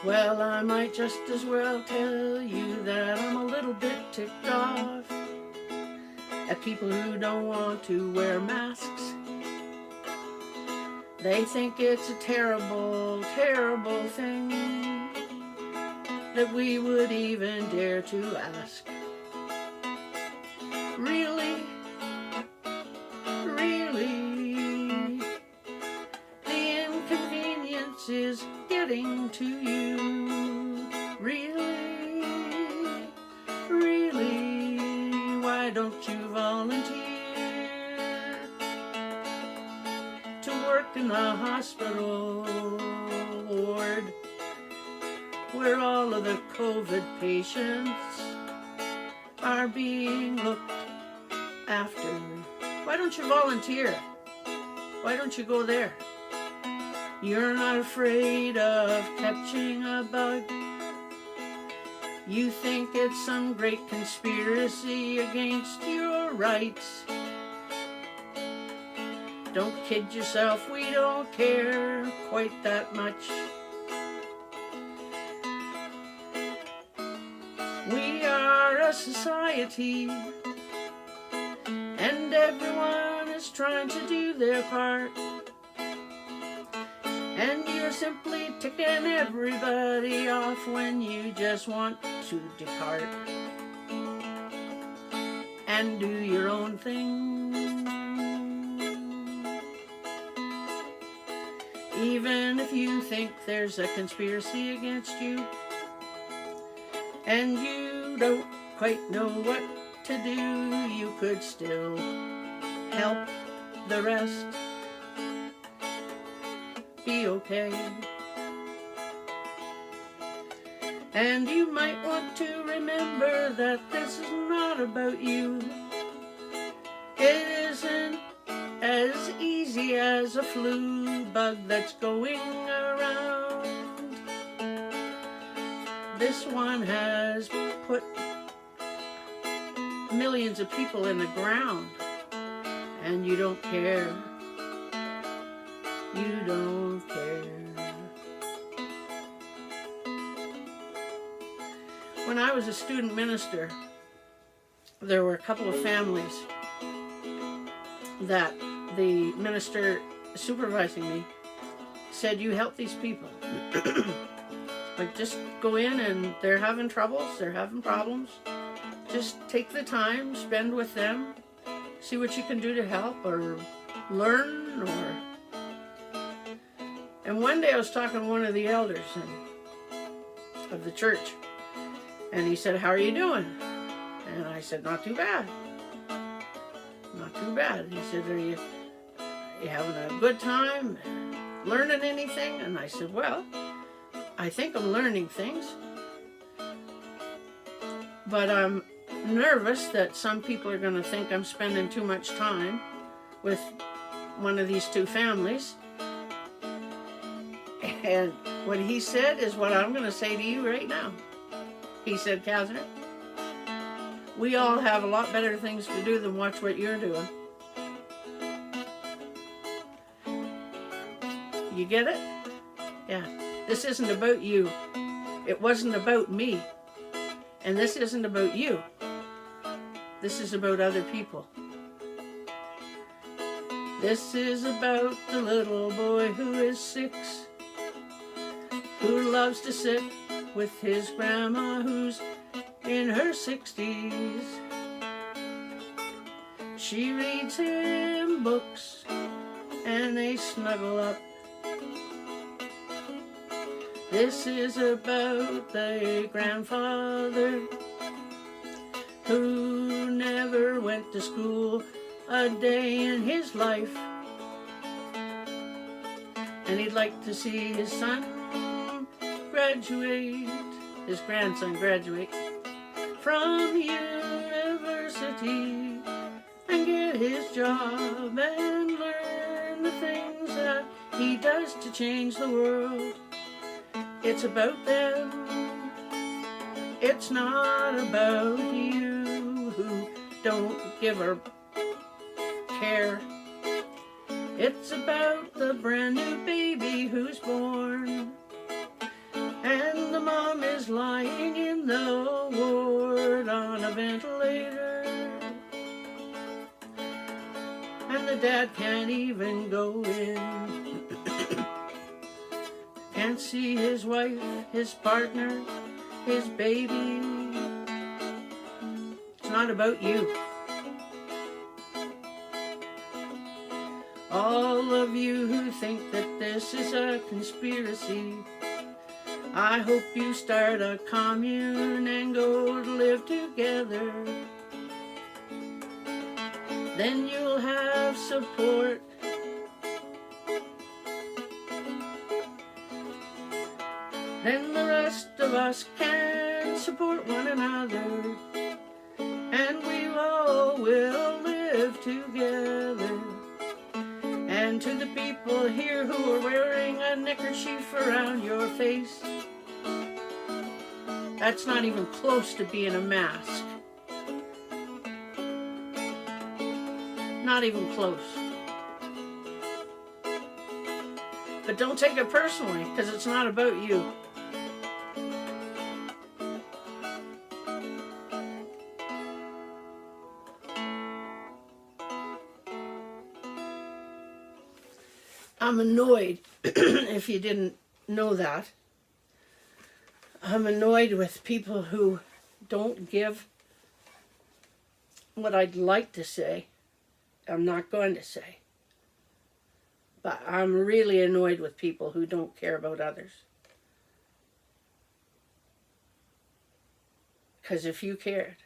Well, I might just as well tell you that I'm a little bit ticked off at people who don't want to wear masks. They think it's a terrible, terrible thing that we would even dare to ask. Really, really, the inconvenience is getting to you. Really, really, why don't you volunteer to work in the hospital ward where all of the COVID patients are being looked after? Why don't you volunteer? Why don't you go there? You're not afraid of catching a bug. You think it's some great conspiracy against your rights. Don't kid yourself, we don't care quite that much. We are a society, and everyone is trying to do their part. And you're simply ticking everybody off when you just want to depart and do your own thing. Even if you think there's a conspiracy against you and you don't quite know what to do, you could still help the rest be okay. And you might want to remember that this is not about you. It isn't as easy as a flu bug that's going around. This one has put millions of people in the ground, and you don't care. You don't care. When I was a student minister, there were a couple of families that the minister supervising me said, you help these people. Like, just go in and they're having troubles, they're having problems. Just take the time, spend with them, see what you can do to help or learn. And one day I was talking to one of the elders of the church, and he said, how are you doing? And I said, not too bad. Not too bad. He said, are you having a good time? Learning anything? And I said, well, I think I'm learning things, but I'm nervous that some people are going to think I'm spending too much time with one of these two families. And what he said is what I'm going to say to you right now. He said, Catherine, we all have a lot better things to do than watch what you're doing. You get it? Yeah. This isn't about you. It wasn't about me. And this isn't about you. This is about other people. This is about the little boy who is 6, who loves to sit with his grandma who's in her 60s. She reads him books and they snuggle up. This is about the grandfather who never went to school a day in his life. And he'd like to see his son graduate, his grandson graduate from university and get his job and learn the things that he does to change the world. It's about them. It's not about you who don't give a care. It's about the brand new baby who's born. And the mom is lying in the ward on a ventilator. And the dad can't even go in. Can't see his wife, his partner, his baby. It's not about you. All of you who think that this is a conspiracy, I hope you start a commune and go to live together. Then you'll have support. Then the rest of us can support one another, and we all will live together. And to the people here who are wearing a neckerchief around your face, that's not even close to being a mask. Not even close. But don't take it personally, because it's not about you. I'm annoyed, if you didn't know that. I'm annoyed with people who don't give what I'd like to say. I'm not going to say. But I'm really annoyed with people who don't care about others. Because if you cared,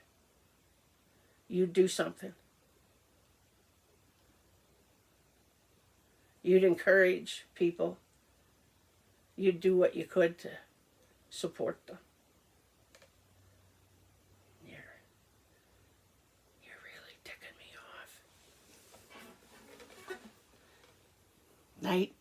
you'd do something. You'd encourage people. You'd do what you could to support them. You're really ticking me off. Night.